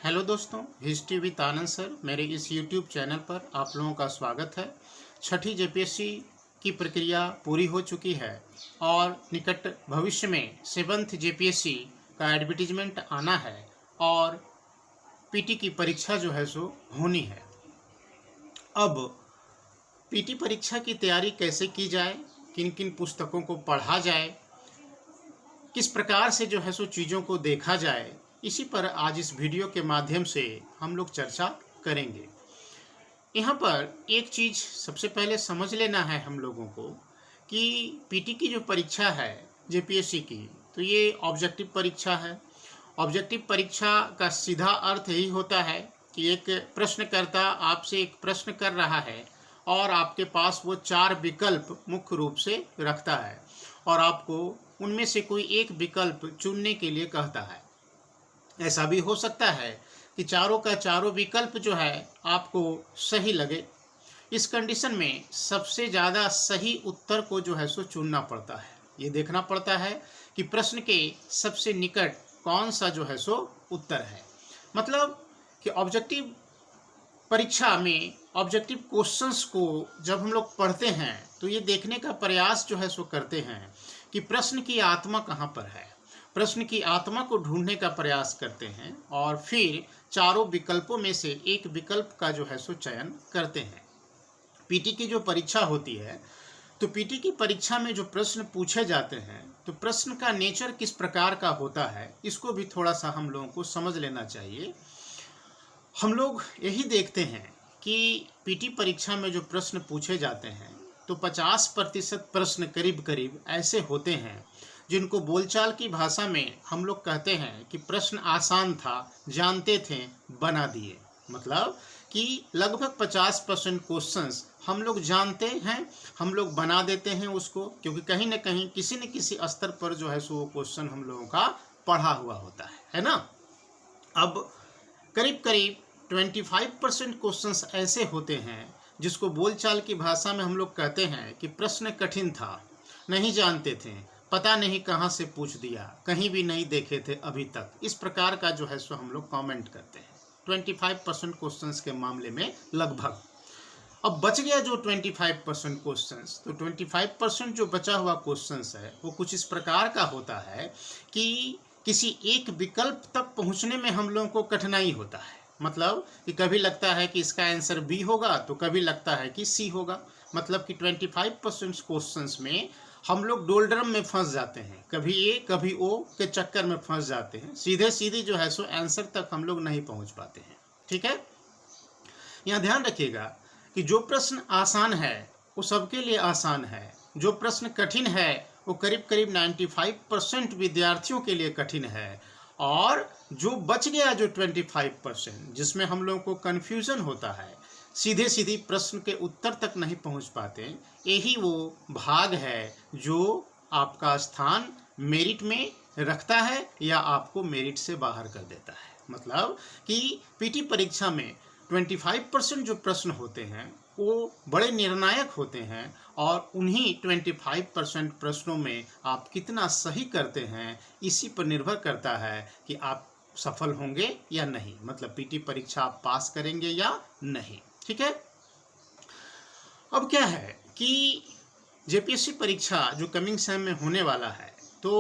Hello दोस्तों, history with Anand sir मेरे इस यूट्यूब चैनल पर आप लोगों का स्वागत है। छठी जेपीएससी की प्रक्रिया पूरी हो चुकी है और निकट भविष्य में 7th जेपीएससी का एडवर्टीजमेंट आना है और पीटी की परीक्षा जो है सो होनी है। अब पीटी परीक्षा की तैयारी कैसे की जाए, किन किन पुस्तकों को पढ़ा जाए, किस प्रकार से जो है सो चीज़ों को देखा जाए, इसी पर आज इस वीडियो के माध्यम से हम लोग चर्चा करेंगे। यहाँ पर एक चीज़ सबसे पहले समझ लेना है हम लोगों को कि पीटी की जो परीक्षा है जेपीएससी की, तो ये ऑब्जेक्टिव परीक्षा है। ऑब्जेक्टिव परीक्षा का सीधा अर्थ यही होता है कि एक प्रश्नकर्ता आपसे एक प्रश्न कर रहा है और आपके पास वो 4 विकल्प मुख्य रूप से रखता है और आपको उनमें से कोई एक विकल्प चुनने के लिए कहता है। ऐसा भी हो सकता है कि चारों का चारों विकल्प जो है आपको सही लगे। इस कंडीशन में सबसे ज़्यादा सही उत्तर को जो है सो चुनना पड़ता है। ये देखना पड़ता है कि प्रश्न के सबसे निकट कौन सा जो है सो उत्तर है। मतलब कि ऑब्जेक्टिव परीक्षा में ऑब्जेक्टिव क्वेश्चंस को जब हम लोग पढ़ते हैं तो ये देखने का प्रयास जो है सो करते हैं कि प्रश्न की आत्मा कहाँ पर है। प्रश्न की आत्मा को ढूंढने का प्रयास करते हैं और फिर चारों विकल्पों में से एक विकल्प का जो है सो चयन करते हैं। पीटी की जो परीक्षा होती है तो पीटी की परीक्षा में जो प्रश्न पूछे जाते हैं तो प्रश्न का नेचर किस प्रकार का होता है, इसको भी थोड़ा सा हम लोगों को समझ लेना चाहिए। हम लोग यही देखते हैं कि पीटी परीक्षा में जो प्रश्न पूछे जाते हैं तो 50% प्रश्न करीब करीब ऐसे होते हैं जिनको बोलचाल की भाषा में हम लोग कहते हैं कि प्रश्न आसान था, जानते थे, बना दिए। मतलब कि लगभग 50% क्वेश्चंस हम लोग जानते हैं, हम लोग बना देते हैं उसको, क्योंकि कहीं ना कहीं किसी न किसी स्तर पर जो है सो वो क्वेश्चन हम लोगों का पढ़ा हुआ होता है ना। अब करीब करीब 25% क्वेश्चंस ऐसे होते हैं जिसको बोलचाल की भाषा में हम लोग कहते हैं कि प्रश्न कठिन था, नहीं जानते थे, पता नहीं कहाँ से पूछ दिया, कहीं भी नहीं देखे थे अभी तक। इस प्रकार का जो है सो हम लोग कमेंट करते हैं 25% क्वेश्चंस के मामले में लगभग। अब बच गया जो 25% क्वेश्चंस, तो 25% जो बचा हुआ क्वेश्चंस है वो कुछ इस प्रकार का होता है कि किसी एक विकल्प तक पहुँचने में हम लोगों को कठिनाई होता है। मतलब कि कभी लगता है कि इसका आंसर बी होगा तो कभी लगता है कि सी होगा। मतलब कि 25% क्वेश्चंस में हम लोग डोलड्रम में फंस जाते हैं, कभी ए कभी ओ के चक्कर में फंस जाते हैं। सीधे सीधे जो है सो आंसर तक हम लोग नहीं पहुंच पाते हैं। ठीक है, यहाँ ध्यान रखिएगा कि जो प्रश्न आसान है वो सबके लिए आसान है, जो प्रश्न कठिन है वो करीब करीब 95% विद्यार्थियों के लिए कठिन है, और जो बच गया जो 25% जिसमें हम लोगों को कन्फ्यूजन होता है, सीधे सीधे प्रश्न के उत्तर तक नहीं पहुंच पाते, यही वो भाग है जो आपका स्थान मेरिट में रखता है या आपको मेरिट से बाहर कर देता है। मतलब कि पीटी परीक्षा में 25% जो प्रश्न होते हैं वो बड़े निर्णायक होते हैं और उन्हीं 25% प्रश्नों में आप कितना सही करते हैं इसी पर निर्भर करता है कि आप सफल होंगे या नहीं। मतलब पीटी परीक्षा आप पास करेंगे या नहीं। ठीक है, अब क्या है कि जेपीएससी परीक्षा जो कमिंग सेम में होने वाला है तो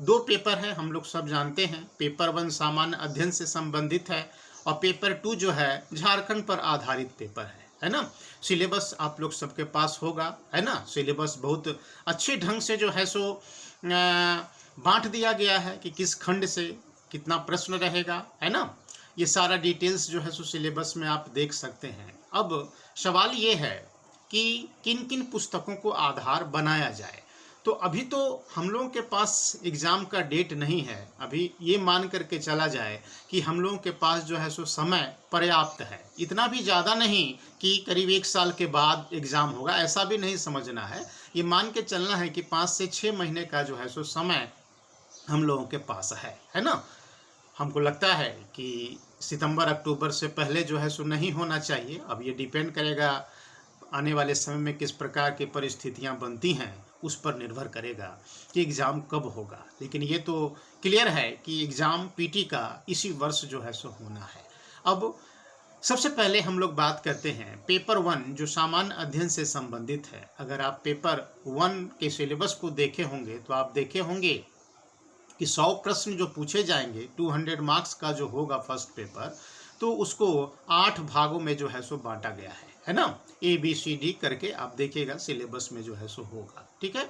2 पेपर है, हम लोग सब जानते हैं। पेपर 1 सामान्य अध्ययन से संबंधित है और पेपर 2 जो है झारखंड पर आधारित पेपर है ना। सिलेबस आप लोग सबके पास होगा, है ना। सिलेबस बहुत अच्छे ढंग से जो है सो बांट दिया गया है कि किस खंड से कितना प्रश्न रहेगा, है ना। ये सारा डिटेल्स जो है सो सिलेबस में आप देख सकते हैं। अब सवाल ये है कि किन किन पुस्तकों को आधार बनाया जाए। तो अभी तो हम लोगों के पास एग्ज़ाम का डेट नहीं है। अभी ये मान करके चला जाए कि हम लोगों के पास जो है सो समय पर्याप्त है, इतना भी ज़्यादा नहीं कि करीब 1 साल के बाद एग्ज़ाम होगा, ऐसा भी नहीं समझना है। ये मान के चलना है कि 5 से 6 महीने का जो है सो समय हम लोगों के पास है ना। हमको लगता है कि सितंबर अक्टूबर से पहले जो है सो नहीं होना चाहिए। अब ये डिपेंड करेगा आने वाले समय में किस प्रकार की परिस्थितियां बनती हैं उस पर निर्भर करेगा कि एग्ज़ाम कब होगा। लेकिन ये तो क्लियर है कि एग्ज़ाम पीटी का इसी वर्ष जो है सो होना है। अब सबसे पहले हम लोग बात करते हैं पेपर 1 जो सामान्य अध्ययन से संबंधित है। अगर आप पेपर 1 के सिलेबस को देखे होंगे तो आप देखे होंगे कि 100 प्रश्न जो पूछे जाएंगे, 200 मार्क्स का जो होगा फर्स्ट पेपर, तो उसको 8 भागों में जो है सो बांटा गया है ना। ABCD करके आप देखिएगा सिलेबस में जो है सो होगा। ठीक है,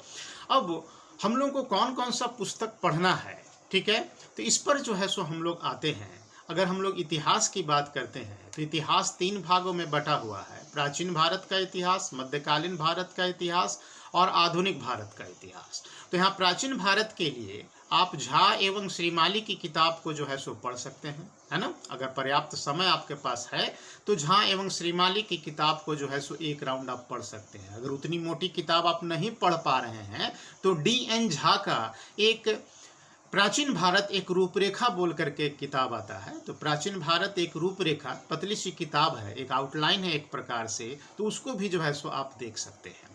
अब हम लोग को कौन कौन सा पुस्तक पढ़ना है, ठीक है, तो इस पर जो है सो हम लोग आते हैं। अगर हम लोग इतिहास की बात करते हैं तो इतिहास 3 भागों में बटा हुआ है। प्राचीन भारत का इतिहास, मध्यकालीन भारत का इतिहास और आधुनिक भारत का इतिहास। तो यहाँ प्राचीन भारत के लिए आप झा एवं श्रीमाली की किताब को जो है सो पढ़ सकते हैं, है ना। अगर पर्याप्त समय आपके पास है तो झा एवं श्रीमाली की किताब को जो है सो एक राउंड आप पढ़ सकते हैं। अगर उतनी मोटी किताब आप नहीं पढ़ पा रहे हैं तो DN झा का एक प्राचीन भारत एक रूपरेखा बोल करके एक किताब आता है। तो प्राचीन भारत एक रूपरेखा, पतली सी किताब है, एक आउटलाइन है एक प्रकार से, तो उसको भी जो है सो आप देख सकते हैं।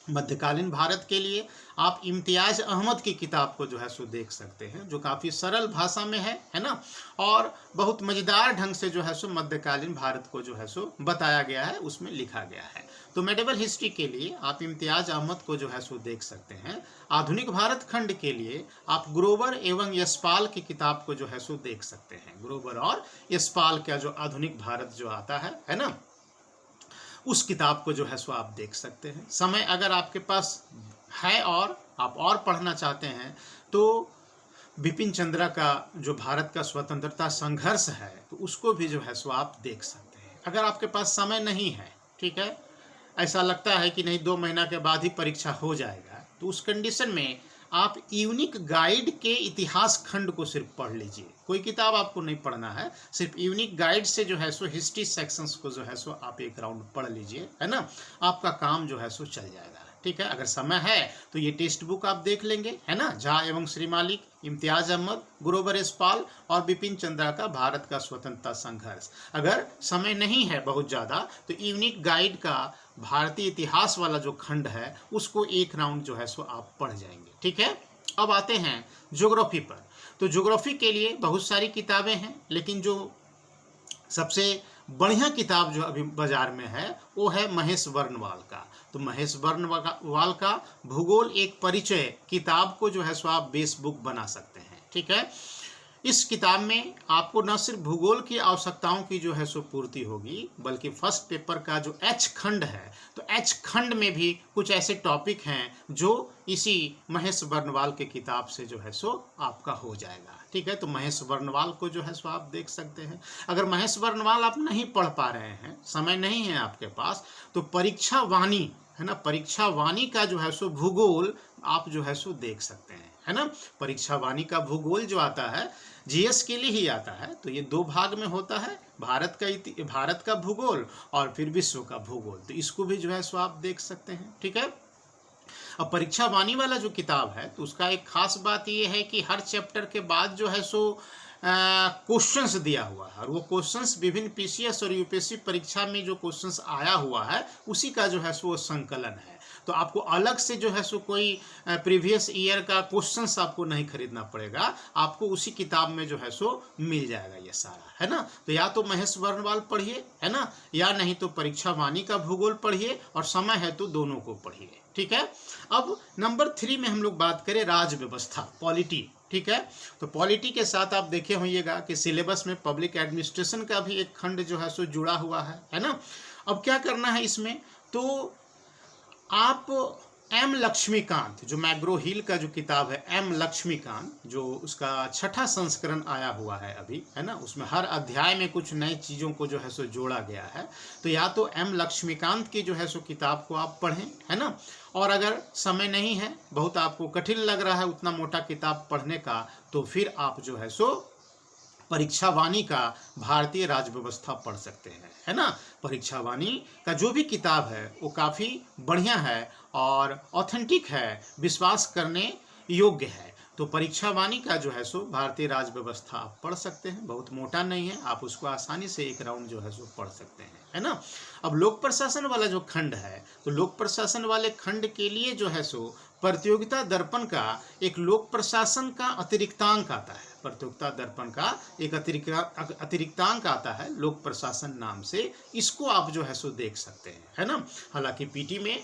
मध्यकालीन भारत के लिए आप इम्तियाज अहमद की किताब को जो है सो देख सकते हैं, जो काफ़ी सरल भाषा में है ना, और बहुत मज़ेदार ढंग से जो है सो मध्यकालीन भारत को जो है सो बताया गया है, उसमें लिखा गया है। तो मेडिवल हिस्ट्री के लिए आप इम्तियाज अहमद को जो है सो देख सकते हैं। आधुनिक भारत खंड के लिए आप ग्रोवर एवं यशपाल की किताब को जो है सो देख सकते हैं। ग्रोवर और यशपाल का जो आधुनिक भारत जो आता है ना, उस किताब को जो है सो आप देख सकते हैं। समय अगर आपके पास है और आप और पढ़ना चाहते हैं तो बिपिन चंद्रा का जो भारत का स्वतंत्रता संघर्ष है तो उसको भी जो है सो आप देख सकते हैं। अगर आपके पास समय नहीं है, ठीक है, ऐसा लगता है कि नहीं 2 महीना के बाद ही परीक्षा हो जाएगा, तो उस कंडीशन में आप यूनिक गाइड के इतिहास खंड को सिर्फ पढ़ लीजिए। कोई किताब आपको नहीं पढ़ना है, सिर्फ यूनिक गाइड से जो है सो हिस्ट्री सेक्शंस को जो है सो आप एक राउंड पढ़ लीजिए, है ना, आपका काम जो है सो चल जाएगा। ठीक है, अगर समय है तो ये टेक्स्ट बुक आप देख लेंगे, है ना, झा एवं श्रीमाली, इम्तियाज अहमद, ग्रोवर यशपाल और बिपिन चंद्रा का भारत का स्वतंत्रता संघर्ष। अगर समय नहीं है बहुत ज़्यादा तो यूनिक गाइड का भारतीय इतिहास वाला जो खंड है उसको एक राउंड जो है सो आप पढ़ जाएंगे। ठीक है, अब आते हैं ज्योग्राफी पर। तो ज्योग्राफी के लिए बहुत सारी किताबें हैं, लेकिन जो सबसे बढ़िया किताब जो अभी बाजार में है वो है महेश वर्णवाल का। तो महेश वर्णवाल का भूगोल एक परिचय किताब को जो है सो आप बेस बुक बना सकते हैं। ठीक है, इस किताब में आपको न सिर्फ भूगोल की आवश्यकताओं की जो है सो पूर्ति होगी, बल्कि फर्स्ट पेपर का जो H खंड है तो H खंड में भी कुछ ऐसे टॉपिक हैं जो इसी महेश वर्णवाल के किताब से जो है सो आपका हो जाएगा। ठीक है, तो महेश वर्णवाल को जो है सो आप देख सकते हैं। अगर महेश वर्णवाल आप नहीं पढ़ पा रहे हैं, समय नहीं है आपके पास, तो परीक्षा वाणी, है ना, परीक्षा वाणी का जो है सो भूगोल आप जो है सो देख सकते हैं, है ना। परीक्षा वाणी का भूगोल जो आता है GS के लिए ही आता है। तो ये 2 भाग में होता है, भारत का भूगोल और फिर विश्व का भूगोल। तो इसको भी जो है सो आप देख सकते हैं। ठीक है, अब परीक्षा वाणी वाला जो किताब है तो उसका एक खास बात ये है कि हर चैप्टर के बाद जो है सो क्वेश्चंस दिया हुआ है, और वो क्वेश्चंस विभिन्न PCS और UPSC परीक्षा में जो क्वेश्चंस आया हुआ है उसी का जो है सो संकलन है। तो आपको अलग से जो है सो कोई प्रीवियस ईयर का क्वेश्चंस आपको नहीं खरीदना पड़ेगा, आपको उसी किताब में जो है सो मिल जाएगा ये सारा, है ना। तो या तो महेश वर्णवाल पढ़िए, है ना, या नहीं तो परीक्षा वाणी का भूगोल पढ़िए, और समय है तो दोनों को पढ़िए। ठीक है, अब नंबर 3 में हम लोग बात करें राज्य व्यवस्था, पॉलिटी। ठीक है, तो पॉलिटी के साथ आप देखे होइएगा कि सिलेबस में पब्लिक एडमिनिस्ट्रेशन का भी एक खंड जो है सो जुड़ा हुआ है ना। अब क्या करना है इसमें, तो आप M लक्ष्मीकांत, जो मैग्रो हिल का जो किताब है M लक्ष्मीकांत, जो उसका 6ठा संस्करण आया हुआ है अभी, है ना, उसमें हर अध्याय में कुछ नई चीज़ों को जो है सो जोड़ा गया है। तो या तो M लक्ष्मीकांत की जो है सो किताब को आप पढ़ें, है ना, और अगर समय नहीं है, बहुत आपको कठिन लग रहा है उतना मोटा किताब पढ़ने का, तो फिर आप जो है सो परीक्षा वाणी का भारतीय राज्य व्यवस्था पढ़ सकते हैं, है ना। परीक्षा वाणी का जो भी किताब है वो काफ़ी बढ़िया है और ऑथेंटिक है, विश्वास करने योग्य है। तो परीक्षा वाणी का जो है सो भारतीय राज्य व्यवस्था आप पढ़ सकते हैं, बहुत मोटा नहीं है, आप उसको आसानी से एक राउंड जो है सो पढ़ सकते हैं, है ना। अब लोक प्रशासन वाला जो खंड है तो लोक प्रशासन वाले खंड के लिए जो है सो प्रतियोगिता दर्पण का एक लोक प्रशासन का अतिरिक्तांक आता है। प्रतियोगिता दर्पण का एक अतिरिक्तांक आता है लोक प्रशासन नाम से, इसको आप जो है सो देख सकते हैं, है ना। हालांकि पीटी में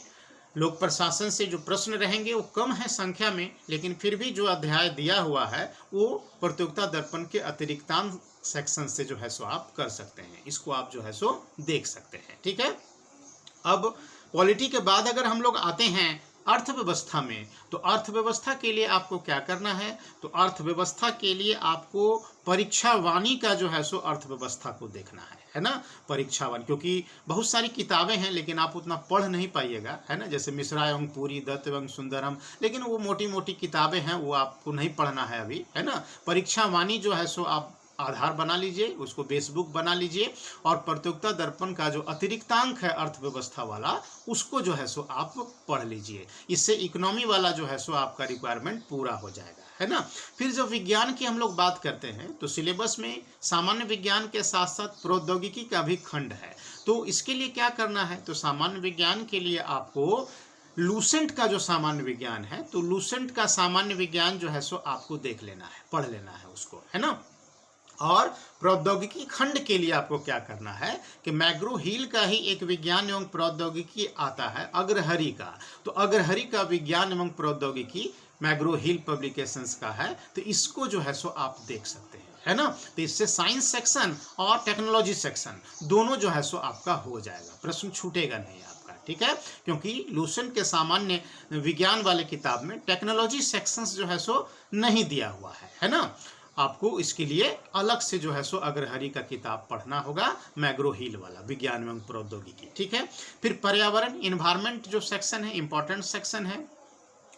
लोक प्रशासन से जो प्रश्न रहेंगे वो कम है संख्या में, लेकिन फिर भी जो अध्याय दिया हुआ है वो प्रतियोगिता दर्पण के अतिरिक्तांक सेक्शन से जो है सो आप कर सकते हैं, इसको आप जो है सो देख सकते हैं, ठीक है। अब पॉलिटी के बाद अगर हम लोग आते हैं अर्थव्यवस्था में, तो अर्थव्यवस्था के लिए आपको क्या करना है, तो अर्थव्यवस्था के लिए आपको परीक्षा वाणी का जो है सो अर्थव्यवस्था को देखना है ना। परीक्षा वाणी, क्योंकि बहुत सारी किताबें हैं लेकिन आप उतना पढ़ नहीं पाइएगा, है ना। जैसे मिश्रा एवं पुरी, दत्त एवं सुंदरम, लेकिन वो मोटी मोटी किताबें हैं, वो आपको नहीं पढ़ना है अभी, है ना। परीक्षा वाणी जो है सो आप आधार बना लीजिए, उसको बेसबुक बना लीजिए, और प्रतियोगिता दर्पण का जो अतिरिक्तांक है अर्थव्यवस्था वाला, उसको जो है सो आप पढ़ लीजिए। इससे इकोनॉमी वाला जो है सो आपका रिक्वायरमेंट पूरा हो जाएगा, है ना। फिर जब विज्ञान की हम लोग बात करते हैं तो सिलेबस में सामान्य विज्ञान के साथ साथ प्रौद्योगिकी का भी खंड है। तो इसके लिए क्या करना है, तो सामान्य विज्ञान के लिए आपको लूसेंट का जो सामान्य विज्ञान है, तो लूसेंट का सामान्य विज्ञान जो है सो आपको देख लेना है, पढ़ लेना है उसको, है ना। और प्रौद्योगिकी खंड के लिए आपको क्या करना है कि मैग्रो हिल का ही एक विज्ञान एवं प्रौद्योगिकी आता है अग्रहरि का, तो अग्रहरि का विज्ञान एवं प्रौद्योगिकी मैग्रो हिल पब्लिकेशंस का है, तो इसको जो है सो आप देख सकते हैं, है ना। तो इससे साइंस सेक्शन और टेक्नोलॉजी सेक्शन दोनों जो है सो आपका हो जाएगा, प्रश्न छूटेगा नहीं आपका, ठीक है। क्योंकि लूसेंट के सामान्य विज्ञान वाले किताब में टेक्नोलॉजी सेक्शंस जो है सो नहीं दिया हुआ है ना। आपको इसके लिए अलग से जो है सो अग्रहरि का किताब पढ़ना होगा, मैग्रो हिल वाला विज्ञान एवं प्रौद्योगिकी, ठीक है। फिर पर्यावरण इन्वायरमेंट जो सेक्शन है, इंपॉर्टेंट सेक्शन है,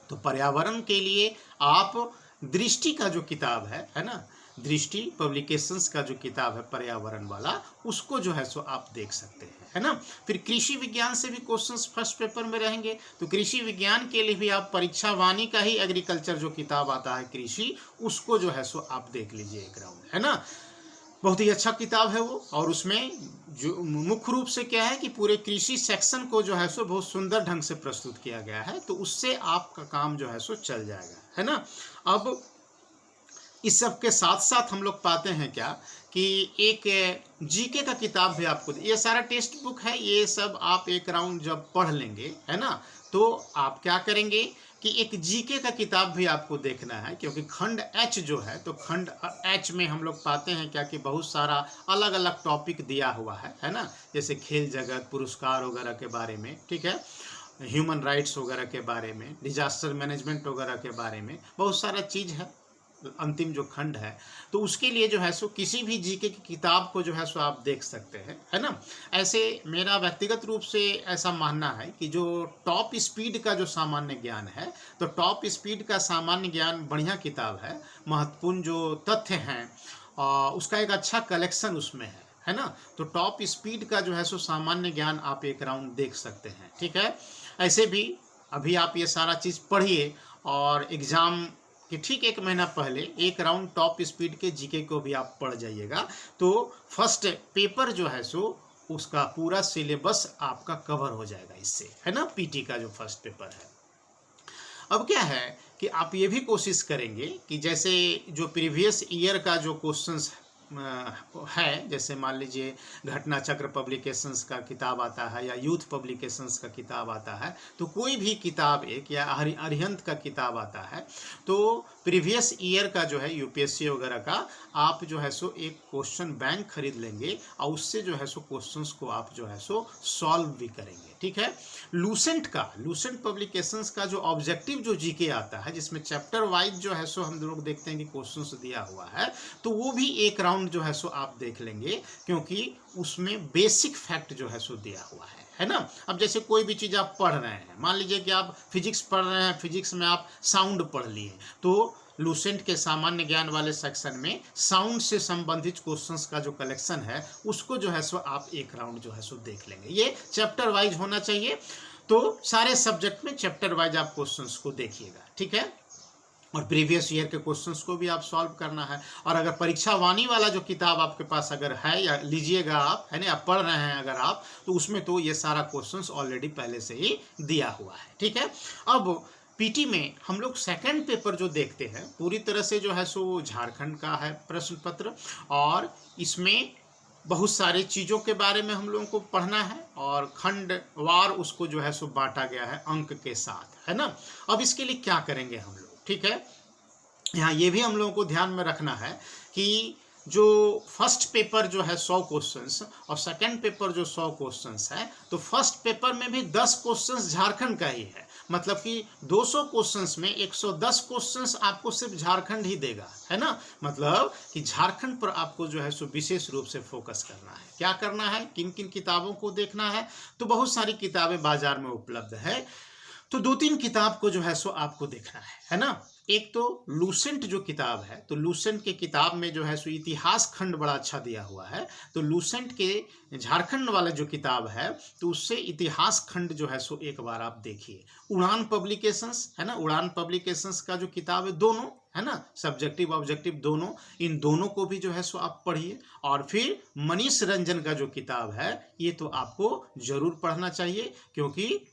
तो पर्यावरण के लिए आप दृष्टि का जो किताब है ना, दृष्टि पब्लिकेशंस का जो किताब है पर्यावरण वाला, उसको जो है सो आप देख सकते हैं, है ना। फिर कृषि विज्ञान से भी क्वेश्चंस फर्स्ट पेपर में रहेंगे, तो कृषि विज्ञान के लिए भी आप परीक्षा वाणी का ही एग्रीकल्चर जो किताब आता है कृषि, उसको जो है सो आप देख लीजिए एक राउंड, है ना। बहुत ही अच्छा किताब है वो, और उसमें जो मुख्य रूप से क्या है कि पूरे कृषि सेक्शन को जो है सो बहुत सुंदर ढंग से प्रस्तुत किया गया है, तो उससे आपका काम जो है सो चल जाएगा, है ना। अब इस सब के साथ साथ हम लोग पाते हैं क्या कि एक जीके का किताब भी आपको, ये सारा टेक्स्ट बुक है, ये सब आप एक राउंड जब पढ़ लेंगे, है ना, तो आप क्या करेंगे कि एक जीके का किताब भी आपको देखना है, क्योंकि खंड एच जो है, तो खंड एच में हम लोग पाते हैं क्या कि बहुत सारा अलग अलग टॉपिक दिया हुआ है ना। जैसे खेल जगत, पुरस्कार वगैरह के बारे में, ठीक है, ह्यूमन राइट्स वगैरह के बारे में, डिजास्टर मैनेजमेंट वगैरह के बारे में, बहुत सारा चीज़ है। अंतिम जो खंड है, तो उसके लिए जो है सो किसी भी जीके की किताब को जो है सो आप देख सकते हैं, है ना। ऐसे मेरा व्यक्तिगत रूप से ऐसा मानना है कि जो टॉप स्पीड का जो सामान्य ज्ञान है, तो टॉप स्पीड का सामान्य ज्ञान बढ़िया किताब है, महत्वपूर्ण जो तथ्य हैं उसका एक अच्छा कलेक्शन उसमें है ना। तो टॉप स्पीड का जो है सो सामान्य ज्ञान आप एक राउंड देख सकते हैं, ठीक है। ऐसे भी अभी आप ये सारा चीज़ पढ़िए, और एग्ज़ाम कि ठीक एक महीना पहले एक राउंड टॉप स्पीड के जीके को भी आप पढ़ जाइएगा, तो फर्स्ट पेपर जो है सो उसका पूरा सिलेबस आपका कवर हो जाएगा इससे, है ना, पीटी का जो फर्स्ट पेपर है। अब क्या है कि आप ये भी कोशिश करेंगे कि जैसे जो प्रीवियस ईयर का जो क्वेश्चंस है, जैसे मान लीजिए घटना चक्र पब्लिकेशंस का किताब आता है या यूथ पब्लिकेशंस का किताब आता है, तो कोई भी किताब एक या अरिहंत का किताब आता है, तो प्रीवियस ईयर का जो है यूपीएससी वगैरह का आप जो है सो एक क्वेश्चन बैंक खरीद लेंगे, और उससे जो है सो क्वेश्चंस को आप जो है सो सॉल्व भी करेंगे, ठीक है। लूसेंट पब्लिकेशंस का जो ऑब्जेक्टिव जो जीके आता है, जिसमें चैप्टर वाइज जो है सो हम लोग देखते हैं कि क्वेश्चंस दिया हुआ है, तो वो भी एक राउंड जो है सो आप देख लेंगे, क्योंकि उसमें बेसिक फैक्ट जो है सो दिया हुआ है ना। अब जैसे कोई भी चीज़ आप पढ़ रहे हैं, मान लीजिए कि आप फिजिक्स पढ़ रहे हैं, फिजिक्स में आप साउंड पढ़ लिए, तो लूसेंट के सामान्य ज्ञान वाले सेक्शन में साउंड से संबंधित क्वेश्चंस का जो कलेक्शन है, उसको जो है सो आप एक राउंड जो है सो देख लेंगे। ये चैप्टर वाइज होना चाहिए, तो सारे सब्जेक्ट में चैप्टर वाइज आप क्वेश्चंस को देखिएगा, ठीक है। और प्रीवियस ईयर के क्वेश्चंस को भी आप सॉल्व करना है। और अगर परीक्षा वाणी वाला जो किताब आपके पास अगर है या लीजिएगा आप, है ना, आप पढ़ रहे हैं अगर आप, तो उसमें तो ये सारा क्वेश्चंस ऑलरेडी पहले से ही दिया हुआ है, ठीक है। अब पीटी में हम लोग सेकंड पेपर जो देखते हैं पूरी तरह से जो है सो झारखंड का है प्रश्न पत्र, और इसमें बहुत सारी चीज़ों के बारे में हम लोगों को पढ़ना है और खंडवार उसको जो है सो बांटा गया है अंक के साथ, है ना। अब इसके लिए क्या करेंगे हम लोग, ठीक है, यहाँ ये भी हम लोगों को ध्यान में रखना है कि जो फर्स्ट पेपर जो है 100 क्वेश्चंस और सेकंड पेपर जो 100 क्वेश्चंस है, तो फर्स्ट पेपर में भी 10 क्वेश्चंस झारखंड का ही है, मतलब कि 200 क्वेश्चंस में 110 क्वेश्चंस आपको सिर्फ झारखंड ही देगा, है ना। मतलब कि झारखंड पर आपको जो है सो विशेष रूप से फोकस करना है। क्या करना है, किन किन किताबों को देखना है, तो बहुत सारी किताबें बाजार में उपलब्ध है, तो 2-3 किताब को जो है सो आपको देखना है ना। एक तो लूसेंट जो किताब है, तो लूसेंट के किताब में जो है सो इतिहास खंड बड़ा अच्छा दिया हुआ है, तो लूसेंट के झारखंड वाला जो किताब है तो उससे इतिहास खंड जो है सो एक बार आप देखिए। उड़ान पब्लिकेशंस है ना, उड़ान पब्लिकेशंस का जो किताब है दोनों, है ना, सब्जेक्टिव ऑब्जेक्टिव दोनों, इन दोनों को भी जो है सो आप पढ़िए। और फिर मनीष रंजन का जो किताब है ये तो आपको जरूर पढ़ना चाहिए, क्योंकि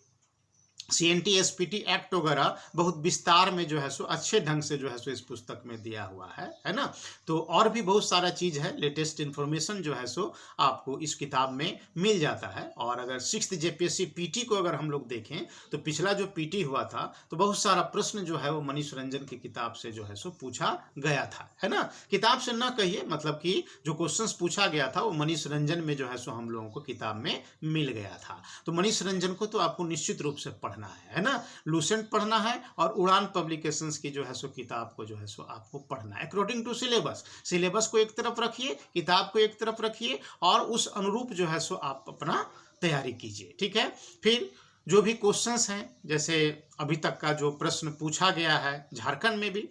CNT SPT एक्ट वगैरह बहुत विस्तार में जो है सो अच्छे ढंग से जो है सो इस पुस्तक में दिया हुआ है ना। तो और भी बहुत सारा चीज़ है, लेटेस्ट इन्फॉर्मेशन जो है सो आपको इस किताब में मिल जाता है। और अगर 6th JPSC PT को अगर हम लोग देखें तो पिछला जो PT हुआ था तो बहुत सारा प्रश्न जो है वो मनीष रंजन की किताब से जो है सो पूछा गया था, है ना। किताब से ना कहिए, मतलब कि जो क्वेश्चंस पूछा गया था वो मनीष रंजन में जो है सो हम लोगों को किताब में मिल गया था। तो मनीष रंजन को तो आपको निश्चित रूप से पढ़ना है ना, लूसेंट पढ़ना है और उड़ान पब्लिकेशंस की जो है सो किताब को जो है सो आपको पढ़ना है अकॉर्डिंग टू सिलेबस। सिलेबस को एक तरफ रखिए, किताब को एक तरफ रखिए और उस अनुरूप जो है सो आप अपना तैयारी कीजिए, ठीक है। फिर जो भी क्वेश्चंस हैं, जैसे अभी तक का जो प्रश्न पूछा गया है झारखंड में भी,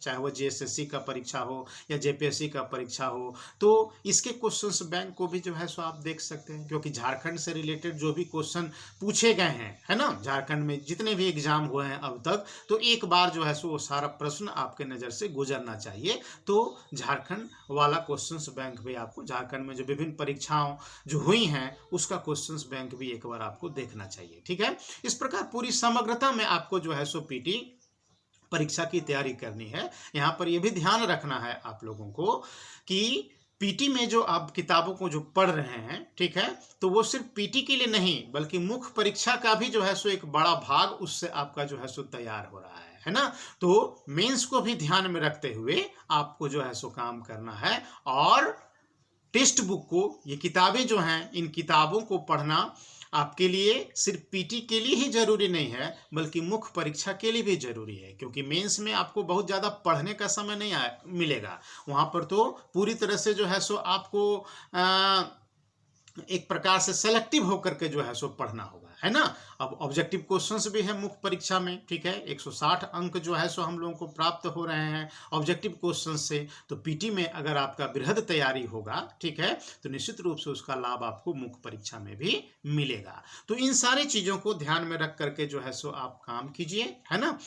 चाहे वो JSSC का परीक्षा हो या JPSC का परीक्षा हो, तो इसके क्वेश्चंस बैंक को भी जो है सो आप देख सकते हैं, क्योंकि झारखंड से रिलेटेड जो भी क्वेश्चन पूछे गए हैं, है ना, झारखंड में जितने भी एग्जाम हुए हैं अब तक, तो एक बार जो है सो वो सारा प्रश्न आपके नज़र से गुजरना चाहिए। तो झारखंड वाला क्वेश्चंस बैंक भी आपको, झारखंड में जो विभिन्न परीक्षाओं जो हुई हैं उसका क्वेश्चंस बैंक भी एक बार आपको देखना चाहिए, ठीक है। इस प्रकार पूरी समग्रता में आपको जो है सो PT परीक्षा की तैयारी करनी है। यहाँ पर यह भी ध्यान रखना है आप लोगों को कि PT में जो आप किताबों को जो पढ़ रहे हैं, ठीक है, तो वो सिर्फ PT के लिए नहीं बल्कि मुख्य परीक्षा का भी जो है सो एक बड़ा भाग उससे आपका जो है सो तैयार हो रहा है ना। तो मेंस को भी ध्यान में रखते हुए आपको जो है सो काम करना है। और टेक्स्ट बुक को, ये किताबें जो हैं, इन किताबों को पढ़ना आपके लिए सिर्फ PT के लिए ही जरूरी नहीं है बल्कि मुख्य परीक्षा के लिए भी जरूरी है, क्योंकि मेंस में आपको बहुत ज़्यादा पढ़ने का समय नहीं मिलेगा। वहाँ पर तो पूरी तरह से जो है सो आपको एक प्रकार से सेलेक्टिव होकर के जो है सो पढ़ना होगा, है ना। अब ऑब्जेक्टिव क्वेश्चंस भी है मुख्य परीक्षा में, ठीक है, 160 अंक जो है सो हम लोगों को प्राप्त हो रहे हैं ऑब्जेक्टिव क्वेश्चन से। तो PT में अगर आपका बृहद तैयारी होगा, ठीक है, तो निश्चित रूप से उसका लाभ आपको मुख्य परीक्षा में भी मिलेगा। तो इन सारी चीज़ों को ध्यान में रख करके जो है सो आप काम कीजिए, है ना।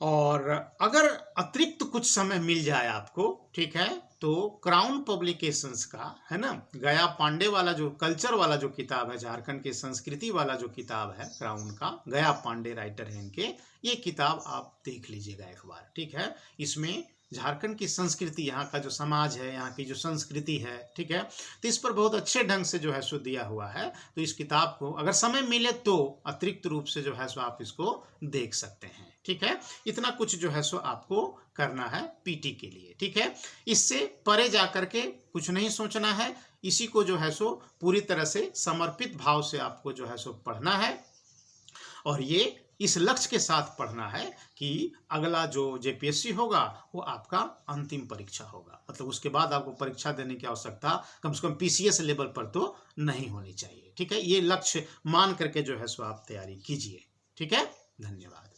और अगर अतिरिक्त कुछ समय मिल जाए आपको, ठीक है, तो क्राउन पब्लिकेशंस का, है ना, गया पांडे वाला जो कल्चर वाला जो किताब है, झारखंड की संस्कृति वाला जो किताब है क्राउन का, गया पांडे राइटर हैं इनके, ये किताब आप देख लीजिएगा एक बार, ठीक है। इसमें झारखंड की संस्कृति, यहाँ का जो समाज है, यहाँ की जो संस्कृति है, ठीक है, तो इस पर बहुत अच्छे ढंग से जो है सो दिया हुआ है। तो इस किताब को अगर समय मिले तो अतिरिक्त रूप से जो है सो आप इसको देख सकते हैं, ठीक है। इतना कुछ जो है सो आपको करना है PT के लिए, ठीक है। इससे परे जा करके कुछ नहीं सोचना है, इसी को जो है सो पूरी तरह से समर्पित भाव से आपको जो है सो पढ़ना है। और ये इस लक्ष्य के साथ पढ़ना है कि अगला जो JPSC होगा वो आपका अंतिम परीक्षा होगा, मतलब उसके बाद आपको परीक्षा देने की आवश्यकता कम से कम PCS लेवल पर तो नहीं होनी चाहिए, ठीक है। ये लक्ष्य मान करके जो है सो आप तैयारी कीजिए, ठीक है। धन्यवाद।